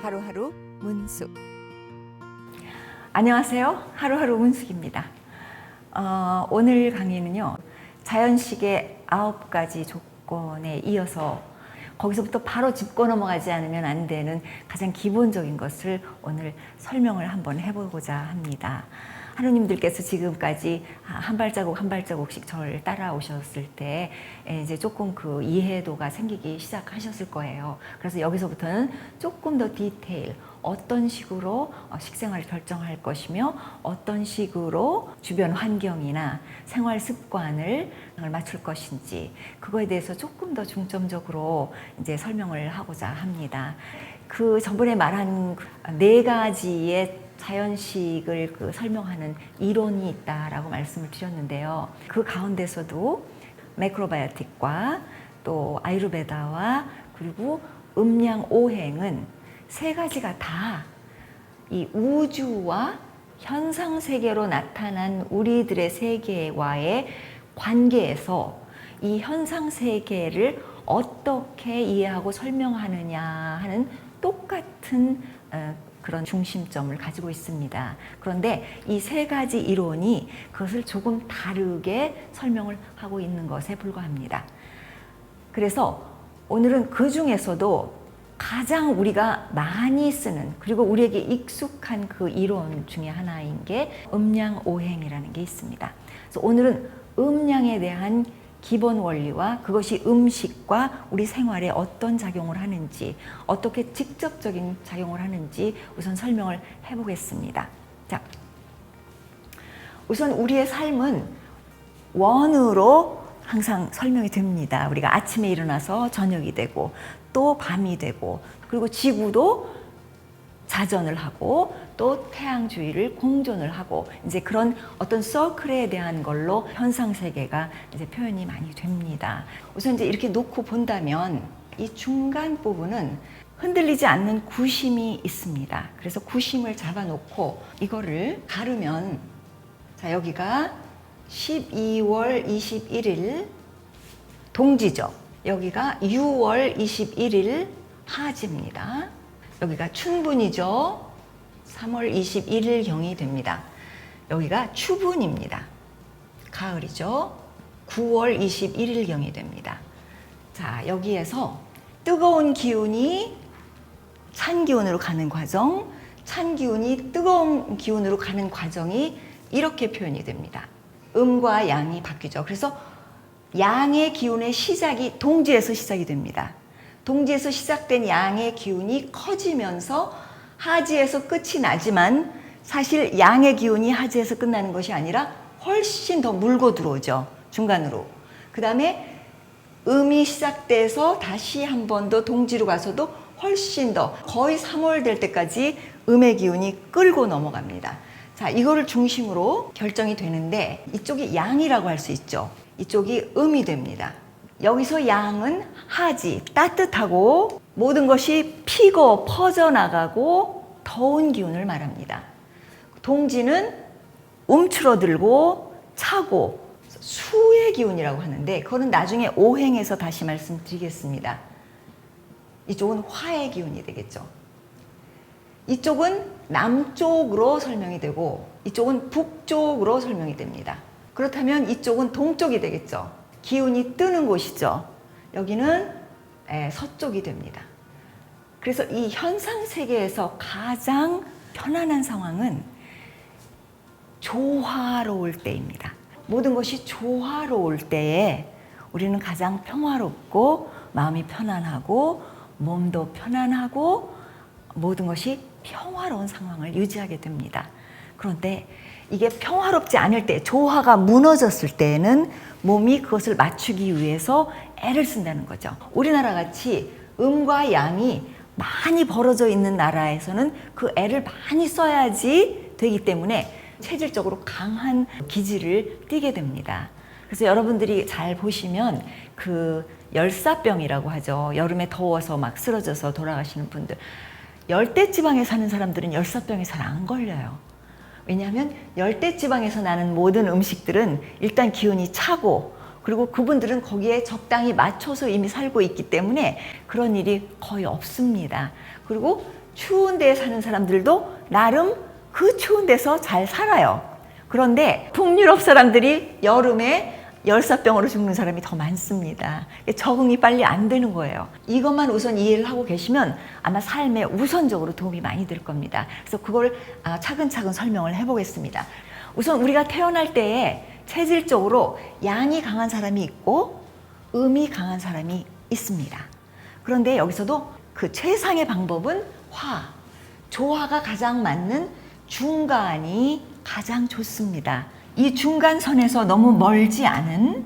하루하루 문숙. 안녕하세요. 하루하루 문숙입니다. 오늘 강의는요, 자연식의 9가지 조건에 이어서 거기서부터 바로 짚고 넘어가지 않으면 안 되는 가장 기본적인 것을 오늘 설명을 한번 해보고자 합니다. 하느님들께서 지금까지 한 발자국 한 발자국씩 저를 따라오셨을 때 이제 조금 그 이해도가 생기기 시작하셨을 거예요. 그래서 여기서부터는 조금 더 디테일, 어떤 식으로 식생활을 결정할 것이며 어떤 식으로 주변 환경이나 생활 습관을 맞출 것인지 그거에 대해서 조금 더 중점적으로 이제 설명을 하고자 합니다. 그 저번에 말한 4가지의 자연식을 설명하는 이론이 있다라고 말씀을 드렸는데요. 그 가운데서도 매크로바이오틱과 또 아유르베다와 그리고 음양오행은 3가지가 다 이 우주와 현상 세계로 나타난 우리들의 세계와의 관계에서 이 현상 세계를 어떻게 이해하고 설명하느냐 하는 똑같은 그런 중심점을 가지고 있습니다. 그런데 이 3가지 이론이 그것을 조금 다르게 설명을 하고 있는 것에 불과합니다. 그래서 오늘은 그 중에서도 가장 우리가 많이 쓰는 그리고 우리에게 익숙한 그 이론 중에 하나인 게 음양오행이라는 게 있습니다. 그래서 오늘은 음양에 대한 기본 원리와 그것이 음식과 우리 생활에 어떤 작용을 하는지, 어떻게 직접적인 작용을 하는지 우선 설명을 해보겠습니다. 자, 우선 우리의 삶은 원으로 항상 설명이 됩니다. 우리가 아침에 일어나서 저녁이 되고 또 밤이 되고 그리고 지구도 자전을 하고 또 태양 주위를 공전을 하고 이제 그런 어떤 서클에 대한 걸로 현상 세계가 이제 표현이 많이 됩니다. 우선 이제 이렇게 놓고 본다면 이 중간 부분은 흔들리지 않는 구심이 있습니다. 그래서 구심을 잡아놓고 이거를 가르면 자 여기가 12월 21일 동지죠. 여기가 6월 21일 하지입니다. 여기가 춘분이죠. 3월 21일경이 됩니다. 여기가 추분입니다. 가을이죠. 9월 21일경이 됩니다. 자, 여기에서 뜨거운 기운이 찬 기운으로 가는 과정, 찬 기운이 뜨거운 기운으로 가는 과정이 이렇게 표현이 됩니다. 음과 양이 바뀌죠. 그래서 양의 기운의 시작이 동지에서 시작이 됩니다. 동지에서 시작된 양의 기운이 커지면서 하지에서 끝이 나지만 사실 양의 기운이 하지에서 끝나는 것이 아니라 훨씬 더 물고 들어오죠. 중간으로. 그 다음에 음이 시작돼서 다시 한 번 더 동지로 가서도 훨씬 더 거의 3월 될 때까지 음의 기운이 끌고 넘어갑니다. 자, 이거를 중심으로 결정이 되는데 이쪽이 양이라고 할 수 있죠. 이쪽이 음이 됩니다. 여기서 양은 하지, 따뜻하고 모든 것이 피고 퍼져나가고 더운 기운을 말합니다. 동지는 움츠러들고 차고 수의 기운이라고 하는데 그거는 나중에 오행에서 다시 말씀드리겠습니다. 이쪽은 화의 기운이 되겠죠. 이쪽은 남쪽으로 설명이 되고 이쪽은 북쪽으로 설명이 됩니다. 그렇다면 이쪽은 동쪽이 되겠죠. 기운이 뜨는 곳이죠. 여기는 서쪽이 됩니다. 그래서 이 현상 세계에서 가장 편안한 상황은 조화로울 때입니다. 모든 것이 조화로울 때에 우리는 가장 평화롭고 마음이 편안하고 몸도 편안하고 모든 것이 평화로운 상황을 유지하게 됩니다. 그런데 이게 평화롭지 않을 때, 조화가 무너졌을 때에는 몸이 그것을 맞추기 위해서 애를 쓴다는 거죠. 우리나라 같이 음과 양이 많이 벌어져 있는 나라에서는 그 애를 많이 써야지 되기 때문에 체질적으로 강한 기질을 띠게 됩니다. 그래서 여러분들이 잘 보시면 그 열사병이라고 하죠. 여름에 더워서 막 쓰러져서 돌아가시는 분들. 열대지방에 사는 사람들은 열사병에 잘 안 걸려요. 왜냐하면 열대지방에서 나는 모든 음식들은 일단 기운이 차고 그리고 그분들은 거기에 적당히 맞춰서 이미 살고 있기 때문에 그런 일이 거의 없습니다. 그리고 추운 데에 사는 사람들도 나름 그 추운 데서 잘 살아요. 그런데 북유럽 사람들이 여름에 열사병으로 죽는 사람이 더 많습니다. 적응이 빨리 안 되는 거예요. 이것만 우선 이해를 하고 계시면 아마 삶에 우선적으로 도움이 많이 될 겁니다. 그래서 그걸 차근차근 설명을 해보겠습니다. 우선 우리가 태어날 때에 체질적으로 양이 강한 사람이 있고 음이 강한 사람이 있습니다. 그런데 여기서도 그 최상의 방법은 조화가 가장 맞는 중간이 가장 좋습니다. 이 중간선에서 너무 멀지 않은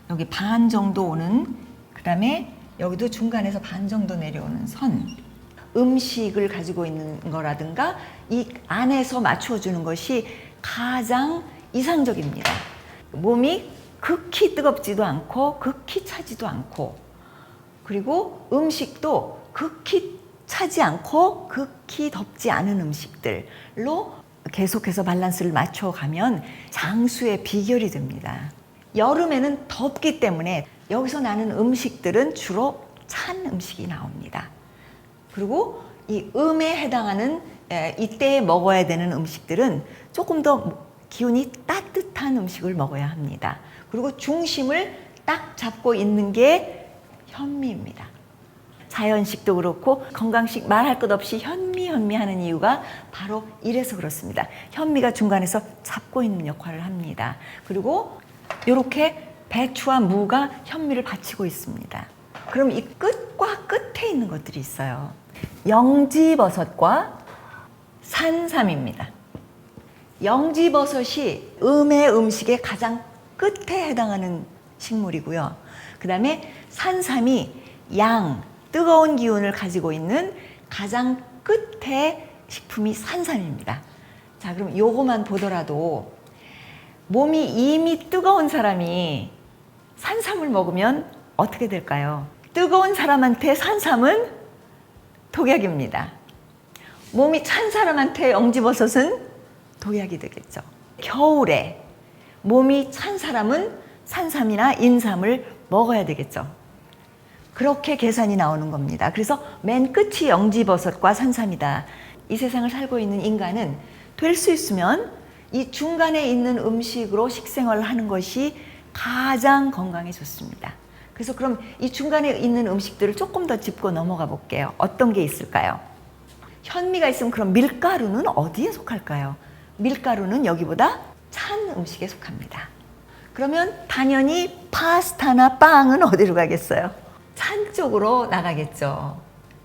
여기 반 정도 오는, 그 다음에 여기도 중간에서 반 정도 내려오는 선, 음식을 가지고 있는 거라든가 이 안에서 맞춰주는 것이 가장 이상적입니다. 몸이 극히 뜨겁지도 않고 극히 차지도 않고, 그리고 음식도 극히 차지 않고 극히 덥지 않은 음식들로 계속해서 밸런스를 맞춰가면 장수의 비결이 됩니다. 여름에는 덥기 때문에 여기서 나는 음식들은 주로 찬 음식이 나옵니다. 그리고 이 음에 해당하는 이때에 먹어야 되는 음식들은 조금 더 기운이 따뜻한 음식을 먹어야 합니다. 그리고 중심을 딱 잡고 있는 게 현미입니다. 자연식도 그렇고 건강식 말할 것 없이 현미 하는 이유가 바로 이래서 그렇습니다. 현미가 중간에서 잡고 있는 역할을 합니다. 그리고 이렇게 배추와 무가 현미를 받치고 있습니다. 그럼 이 끝과 끝에 있는 것들이 있어요. 영지버섯과 산삼입니다. 영지버섯이 음의 음식의 가장 끝에 해당하는 식물이고요. 그 다음에 산삼이 뜨거운 기운을 가지고 있는 가장 끝에 식품이 산삼입니다. 자, 그럼 요거만 보더라도 몸이 이미 뜨거운 사람이 산삼을 먹으면 어떻게 될까요? 뜨거운 사람한테 산삼은 독약입니다. 몸이 찬 사람한테 영지버섯은 독약이 되겠죠. 겨울에 몸이 찬 사람은 산삼이나 인삼을 먹어야 되겠죠. 그렇게 계산이 나오는 겁니다. 그래서 맨 끝이 영지버섯과 산삼이다. 이 세상을 살고 있는 인간은 될 수 있으면 이 중간에 있는 음식으로 식생활을 하는 것이 가장 건강에 좋습니다. 그래서 그럼 이 중간에 있는 음식들을 조금 더 짚고 넘어가 볼게요. 어떤 게 있을까요? 현미가 있으면 그럼 밀가루는 어디에 속할까요? 밀가루는 여기보다 찬 음식에 속합니다. 그러면 당연히 파스타나 빵은 어디로 가겠어요? 찬 쪽으로 나가겠죠.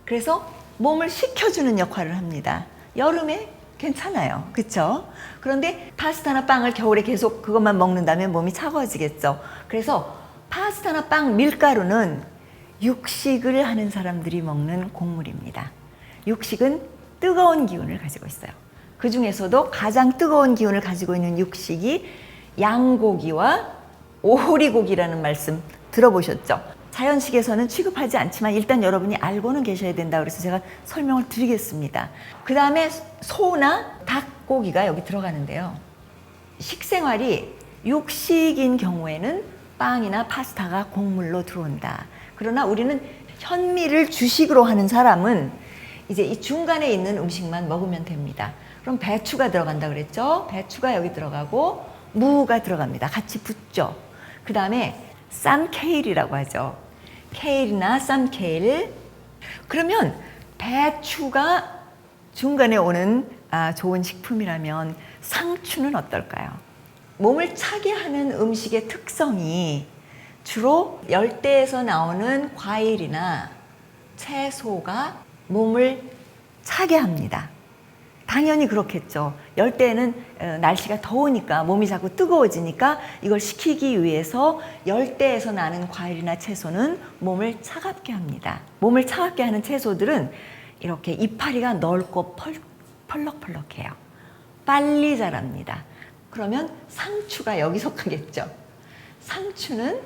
그래서 몸을 식혀주는 역할을 합니다. 여름에 괜찮아요. 그렇죠? 그런데 파스타나 빵을 겨울에 계속 그것만 먹는다면 몸이 차가워지겠죠. 그래서 파스타나 빵 밀가루는 육식을 하는 사람들이 먹는 곡물입니다. 육식은 뜨거운 기운을 가지고 있어요. 그 중에서도 가장 뜨거운 기운을 가지고 있는 육식이 양고기와 오리고기라는 말씀 들어보셨죠? 자연식에서는 취급하지 않지만 일단 여러분이 알고는 계셔야 된다 그래서 제가 설명을 드리겠습니다. 그 다음에 소나 닭고기가 여기 들어가는데요. 식생활이 육식인 경우에는 빵이나 파스타가 곡물로 들어온다. 그러나 우리는 현미를 주식으로 하는 사람은 이제 이 중간에 있는 음식만 먹으면 됩니다. 그럼 배추가 들어간다 그랬죠? 배추가 여기 들어가고 무가 들어갑니다. 같이 붙죠. 그 다음에 쌈케일이라고 하죠. 케일이나 쌈케일. 그러면 배추가 중간에 오는 좋은 식품이라면 상추는 어떨까요? 몸을 차게 하는 음식의 특성이 주로 열대에서 나오는 과일이나 채소가 몸을 차게 합니다. 당연히 그렇겠죠. 열대에는 날씨가 더우니까 몸이 자꾸 뜨거워지니까 이걸 식히기 위해서 열대에서 나는 과일이나 채소는 몸을 차갑게 합니다. 몸을 차갑게 하는 채소들은 이렇게 이파리가 넓고 펄럭펄럭해요. 빨리 자랍니다. 그러면 상추가 여기 속하겠죠. 상추는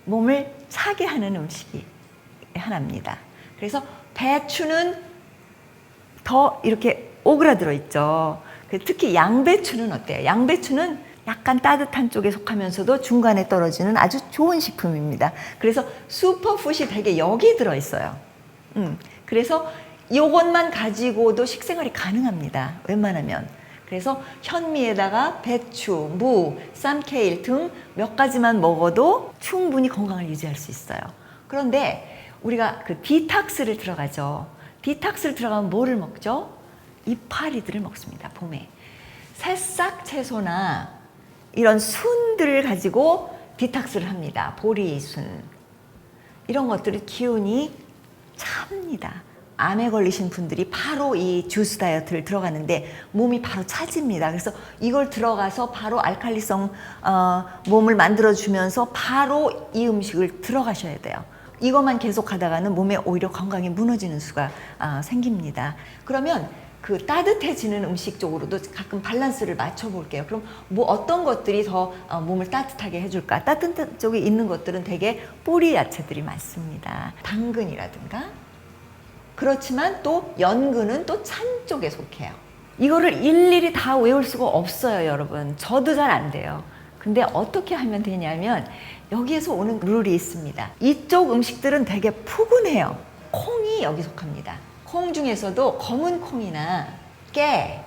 몸을 차게 하는 음식이 하나입니다. 그래서 배추는 더 이렇게 오그라들어 있죠. 특히 양배추는 어때요? 양배추는 약간 따뜻한 쪽에 속하면서도 중간에 떨어지는 아주 좋은 식품입니다. 그래서 슈퍼푸드이 되게 여기 들어있어요. 그래서 요것만 가지고도 식생활이 가능합니다. 웬만하면. 그래서 현미에다가 배추, 무, 쌈케일 등 몇 가지만 먹어도 충분히 건강을 유지할 수 있어요. 그런데 우리가 그 디탁스를 들어가죠. 디탁스를 들어가면 뭐를 먹죠? 이파리들을 먹습니다. 봄에. 새싹 채소나 이런 순들을 가지고 디탁스를 합니다. 보리순. 이런 것들이 기운이 찹니다. 암에 걸리신 분들이 바로 이 주스 다이어트를 들어가는데 몸이 바로 차집니다. 그래서 이걸 들어가서 바로 알칼리성 몸을 만들어주면서 바로 이 음식을 들어가셔야 돼요. 이것만 계속 하다가는 몸에 오히려 건강이 무너지는 수가 생깁니다. 그러면 그 따뜻해지는 음식 쪽으로도 가끔 밸런스를 맞춰볼게요. 그럼 뭐 어떤 것들이 더 몸을 따뜻하게 해줄까? 따뜻한 쪽에 있는 것들은 되게 뿌리 야채들이 많습니다. 당근이라든가. 그렇지만 또 연근은 또 찬 쪽에 속해요. 이거를 일일이 다 외울 수가 없어요, 여러분. 저도 잘 안 돼요. 근데 어떻게 하면 되냐면 여기에서 오는 룰이 있습니다. 이쪽 음식들은 되게 푸근해요. 콩이 여기 속합니다. 콩 중에서도 검은 콩이나 깨,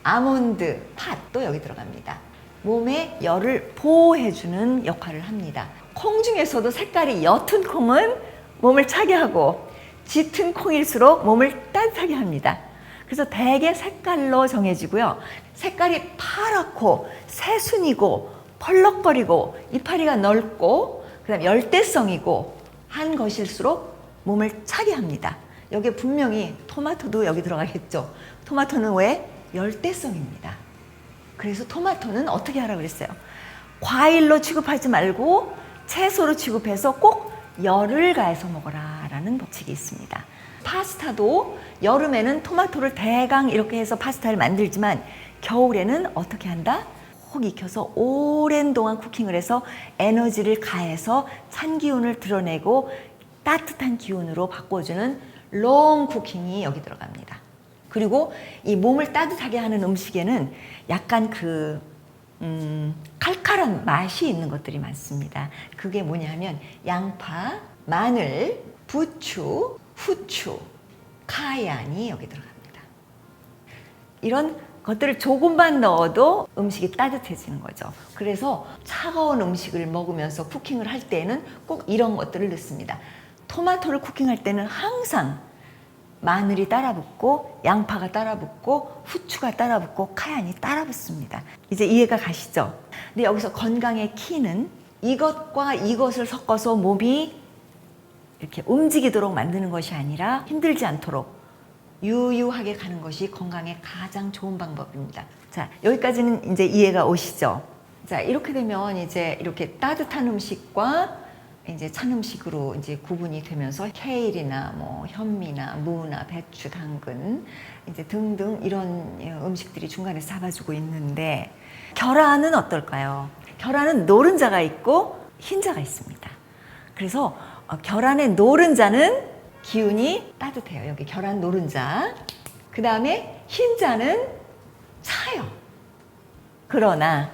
아몬드, 팥도 여기 들어갑니다. 몸에 열을 보호해주는 역할을 합니다. 콩 중에서도 색깔이 옅은 콩은 몸을 차게 하고 짙은 콩일수록 몸을 따뜻하게 합니다. 그래서 대개 색깔로 정해지고요. 색깔이 파랗고 새순이고 펄럭거리고 이파리가 넓고 그다음 열대성이고 한 것일수록 몸을 차게 합니다. 여기에 분명히 토마토도 여기 들어가겠죠. 토마토는 왜? 열대성입니다. 그래서 토마토는 어떻게 하라고 그랬어요? 과일로 취급하지 말고 채소로 취급해서 꼭 열을 가해서 먹어라 라는 법칙이 있습니다. 파스타도 여름에는 토마토를 대강 이렇게 해서 파스타를 만들지만 겨울에는 어떻게 한다? 꼭 익혀서 오랜 동안 쿠킹을 해서 에너지를 가해서 찬 기운을 드러내고 따뜻한 기운으로 바꿔주는 롱 쿠킹이 여기 들어갑니다. 그리고 이 몸을 따뜻하게 하는 음식에는 약간 칼칼한 맛이 있는 것들이 많습니다. 그게 뭐냐 하면 양파, 마늘, 부추, 후추, 카얀이 여기 들어갑니다. 이런 것들을 조금만 넣어도 음식이 따뜻해지는 거죠. 그래서 차가운 음식을 먹으면서 쿠킹을 할 때에는 꼭 이런 것들을 넣습니다. 토마토를 쿠킹할 때는 항상 마늘이 따라붙고 양파가 따라붙고 후추가 따라붙고 카얀이 따라붙습니다. 이제 이해가 가시죠? 근데 여기서 건강의 키는 이것과 이것을 섞어서 몸이 이렇게 움직이도록 만드는 것이 아니라 힘들지 않도록 유유하게 가는 것이 건강에 가장 좋은 방법입니다. 자, 여기까지는 이제 이해가 오시죠? 자, 이렇게 되면 이제 이렇게 따뜻한 음식과 이제 찬 음식으로 이제 구분이 되면서 케일이나 뭐 현미나 무나 배추, 당근 이제 등등 이런 음식들이 중간에서 잡아주고 있는데 계란은 어떨까요? 계란은 노른자가 있고 흰자가 있습니다. 그래서 계란의 노른자는 기운이 따뜻해요. 여기 계란 노른자. 그 다음에 흰자는 차요. 그러나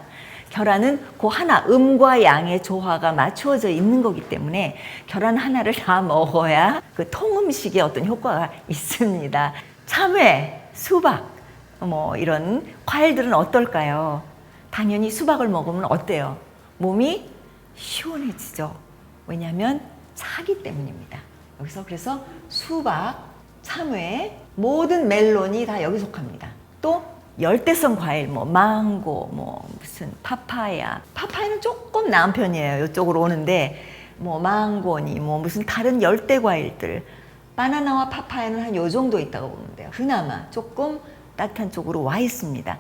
계란은 그 하나, 음과 양의 조화가 맞추어져 있는 거기 때문에 계란 하나를 다 먹어야 그 통음식의 어떤 효과가 있습니다. 참외, 수박, 뭐 이런 과일들은 어떨까요? 당연히 수박을 먹으면 어때요? 몸이 시원해지죠. 왜냐하면 차기 때문입니다. 여기서 그래서 수박, 참외, 모든 멜론이 다 여기 속합니다. 또 열대성 과일, 뭐 망고, 뭐 무슨 파파야는 조금 나은 편이에요. 이쪽으로 오는데 뭐 망고니 뭐 무슨 다른 열대 과일들, 바나나와 파파야는 한 요 정도 있다고 보면 돼요. 그나마 조금 따뜻한 쪽으로 와 있습니다.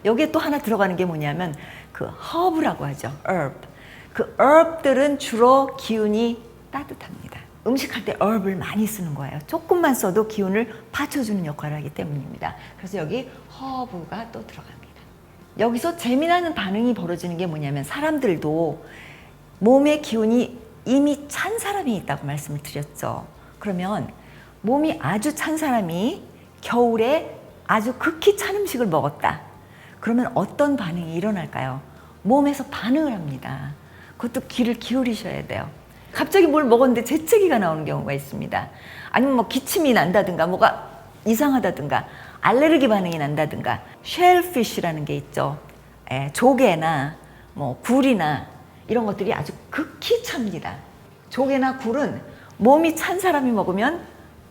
여기에 또 하나 들어가는 게 뭐냐면 그 허브라고 하죠. herb. 그 herb들은 주로 기운이 따뜻합니다. 음식할 때 herb을 많이 쓰는 거예요. 조금만 써도 기운을 받쳐주는 역할을 하기 때문입니다. 그래서 여기 허브가 또 들어갑니다. 여기서 재미나는 반응이 벌어지는 게 뭐냐면 사람들도 몸의 기운이 이미 찬 사람이 있다고 말씀을 드렸죠. 그러면 몸이 아주 찬 사람이 겨울에 아주 극히 찬 음식을 먹었다. 그러면 어떤 반응이 일어날까요? 몸에서 반응을 합니다. 그것도 귀를 기울이셔야 돼요. 갑자기 뭘 먹었는데 재채기가 나오는 경우가 있습니다. 아니면 뭐 기침이 난다든가 뭐가 이상하다든가 알레르기 반응이 난다든가 쉘피쉬라는 게 있죠. 조개나 뭐 굴이나 이런 것들이 아주 극히 찹니다. 조개나 굴은 몸이 찬 사람이 먹으면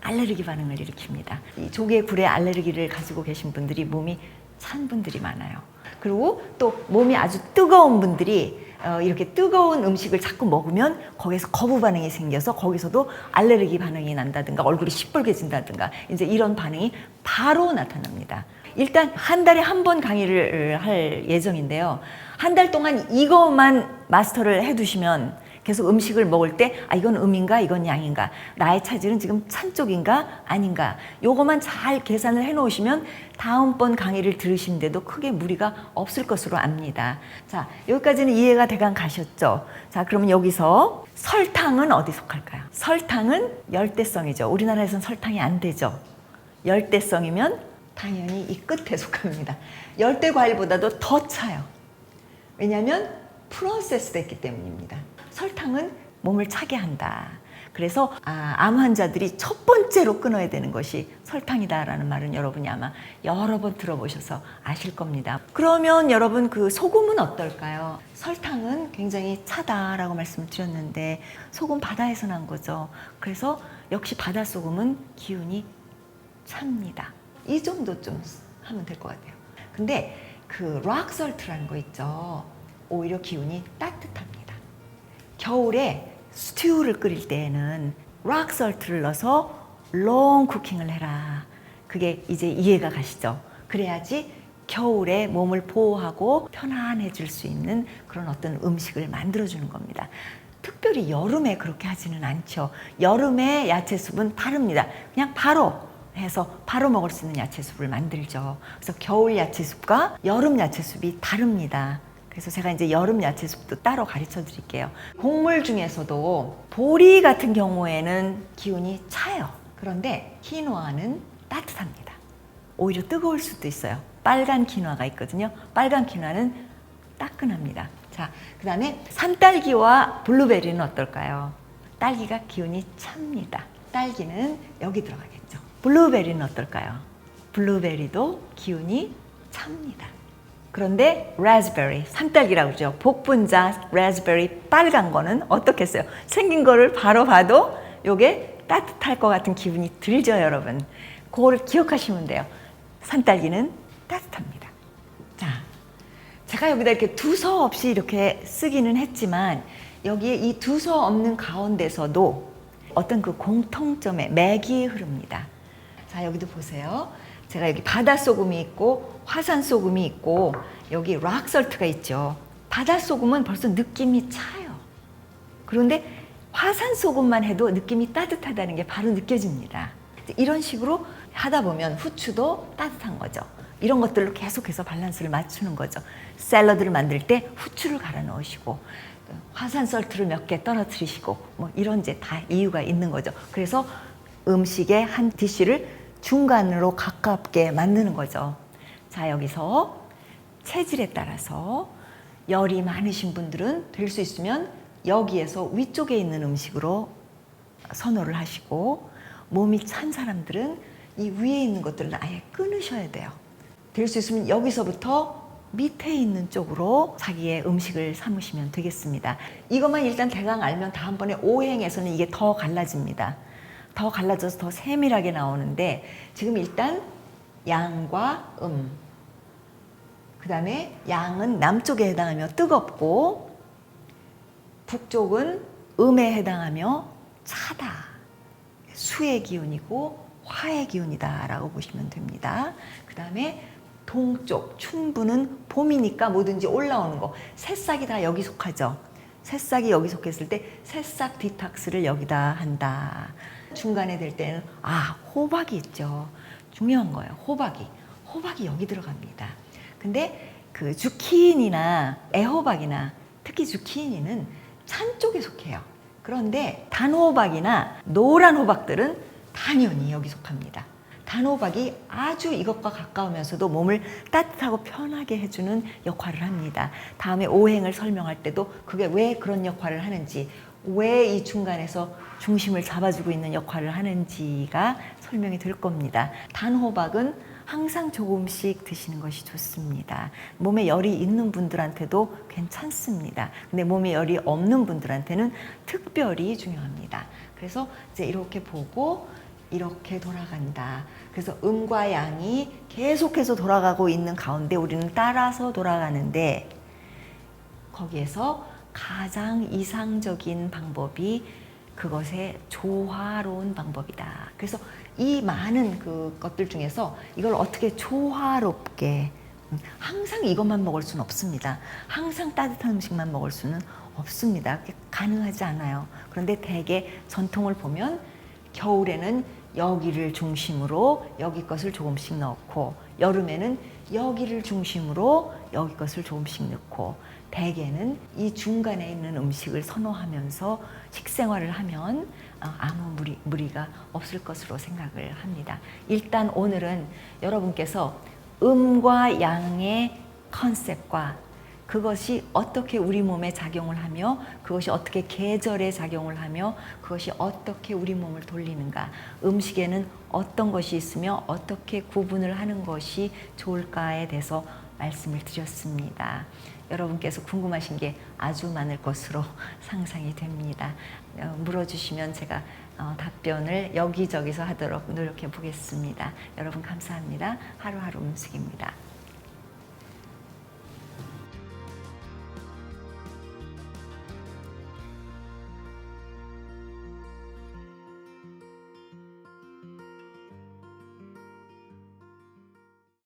알레르기 반응을 일으킵니다. 이 조개, 굴에 알레르기를 가지고 계신 분들이 몸이 찬 분들이 많아요. 그리고 또 몸이 아주 뜨거운 분들이 이렇게 뜨거운 음식을 자꾸 먹으면 거기서 거부 반응이 생겨서 거기서도 알레르기 반응이 난다든가 얼굴이 시뻘개진다든가 이제 이런 반응이 바로 나타납니다. 일단 한 달에 한 번 강의를 할 예정인데요. 한 달 동안 이것만 마스터를 해두시면 계속 음식을 먹을 때 이건 음인가 이건 양인가, 나의 차질은 지금 찬 쪽인가 아닌가, 요거만 잘 계산을 해 놓으시면 다음번 강의를 들으시는데도 크게 무리가 없을 것으로 압니다. 자, 여기까지는 이해가 대강 가셨죠? 자, 그러면 여기서 설탕은 어디 속할까요? 설탕은 열대성이죠. 우리나라에서는 설탕이 안 되죠. 열대성이면 당연히 이 끝에 속합니다. 열대 과일보다도 더 차요. 왜냐하면 프로세스 됐기 때문입니다. 설탕은 몸을 차게 한다. 그래서 암 환자들이 첫 번째로 끊어야 되는 것이 설탕이다라는 말은 여러분이 아마 여러 번 들어보셔서 아실 겁니다. 그러면 여러분 그 소금은 어떨까요? 설탕은 굉장히 차다라고 말씀을 드렸는데 소금 바다에서 난 거죠. 그래서 역시 바다 소금은 기운이 찹니다. 이 정도 좀 하면 될 것 같아요. 근데 그 락설트라는 거 있죠. 오히려 기운이 따뜻합니다. 겨울에 스튜를 끓일 때에는 락설트를 넣어서 롱 쿠킹을 해라. 그게 이제 이해가 가시죠? 그래야지 겨울에 몸을 보호하고 편안해질 수 있는 그런 어떤 음식을 만들어주는 겁니다. 특별히 여름에 그렇게 하지는 않죠. 여름에 야채숲은 다릅니다. 그냥 바로 해서 바로 먹을 수 있는 야채숲을 만들죠. 그래서 겨울 야채숲과 여름 야채숲이 다릅니다. 그래서 제가 이제 여름 야채숲도 따로 가르쳐 드릴게요. 곡물 중에서도 보리 같은 경우에는 기운이 차요. 그런데 키노아는 따뜻합니다. 오히려 뜨거울 수도 있어요. 빨간 키노아가 있거든요. 빨간 키노아는 따끈합니다. 자, 그 다음에 산딸기와 블루베리는 어떨까요? 딸기가 기운이 찹니다. 딸기는 여기 들어가겠죠. 블루베리는 어떨까요? 블루베리도 기운이 찹니다. 그런데 라즈베리, 산딸기라고 그러죠. 복분자 라즈베리 빨간 거는 어떻겠어요? 생긴 거를 바로 봐도 요게 따뜻할 것 같은 기분이 들죠, 여러분. 그거를 기억하시면 돼요. 산딸기는 따뜻합니다. 자, 제가 여기다 이렇게 두서 없이 이렇게 쓰기는 했지만 여기에 이 두서 없는 가운데서도 어떤 그 공통점의 맥이 흐릅니다. 자, 여기도 보세요. 제가 여기 바닷소금이 있고 화산소금이 있고 여기 락설트가 있죠. 바닷소금은 벌써 느낌이 차요. 그런데 화산소금만 해도 느낌이 따뜻하다는 게 바로 느껴집니다. 이런 식으로 하다 보면 후추도 따뜻한 거죠. 이런 것들로 계속해서 밸런스를 맞추는 거죠. 샐러드를 만들 때 후추를 갈아 넣으시고 화산설트를 몇 개 떨어뜨리시고 뭐 이런 이제 다 이유가 있는 거죠. 그래서 음식의 한 디쉬를 중간으로 가깝게 만드는 거죠. 자, 여기서 체질에 따라서 열이 많으신 분들은 될 수 있으면 여기에서 위쪽에 있는 음식으로 선호를 하시고 몸이 찬 사람들은 이 위에 있는 것들을 아예 끊으셔야 돼요. 될 수 있으면 여기서부터 밑에 있는 쪽으로 자기의 음식을 삼으시면 되겠습니다. 이것만 일단 대강 알면 다음번에 오행에서는 이게 더 갈라집니다. 더 갈라져서 더 세밀하게 나오는데 지금 일단 양과 그 다음에 양은 남쪽에 해당하며 뜨겁고 북쪽은 음에 해당하며 차다. 수의 기운이고 화의 기운이다 라고 보시면 됩니다. 그 다음에 동쪽 충부는 봄이니까 뭐든지 올라오는 거. 새싹이 다 여기 속하죠. 새싹이 여기 속했을 때 새싹 디탁스를 여기다 한다. 중간에 될 때는 호박이 있죠. 중요한 거예요. 호박이 여기 들어갑니다. 근데 그 주키니나 애호박이나 특히 주키니는 찬 쪽에 속해요. 그런데 단호박이나 노란 호박들은 당연히 여기 속합니다. 단호박이 아주 이것과 가까우면서도 몸을 따뜻하고 편하게 해주는 역할을 합니다. 다음에 오행을 설명할 때도 그게 왜 그런 역할을 하는지 왜 이 중간에서 중심을 잡아주고 있는 역할을 하는지가 설명이 될 겁니다. 단호박은 항상 조금씩 드시는 것이 좋습니다. 몸에 열이 있는 분들한테도 괜찮습니다. 근데 몸에 열이 없는 분들한테는 특별히 중요합니다. 그래서 이제 이렇게 보고 이렇게 돌아간다. 그래서 음과 양이 계속해서 돌아가고 있는 가운데 우리는 따라서 돌아가는데 거기에서 가장 이상적인 방법이 그것의 조화로운 방법이다. 그래서 이 많은 것들 중에서 이걸 어떻게 조화롭게 항상 이것만 먹을 수는 없습니다. 항상 따뜻한 음식만 먹을 수는 없습니다. 가능하지 않아요. 그런데 대개 전통을 보면 겨울에는 여기를 중심으로 여기 것을 조금씩 넣고 여름에는 여기를 중심으로 여기 것을 조금씩 넣고 대개는 이 중간에 있는 음식을 선호하면서 식생활을 하면 아무 무리가 없을 것으로 생각을 합니다. 일단 오늘은 여러분께서 음과 양의 컨셉과 그것이 어떻게 우리 몸에 작용을 하며 그것이 어떻게 계절에 작용을 하며 그것이 어떻게 우리 몸을 돌리는가, 음식에는 어떤 것이 있으며 어떻게 구분을 하는 것이 좋을까에 대해서 말씀을 드렸습니다. 여러분께서 궁금하신 게 아주 많을 것으로 상상이 됩니다. 물어주시면 제가 답변을 여기저기서 하도록 노력해 보겠습니다. 여러분 감사합니다. 하루하루 음식입니다.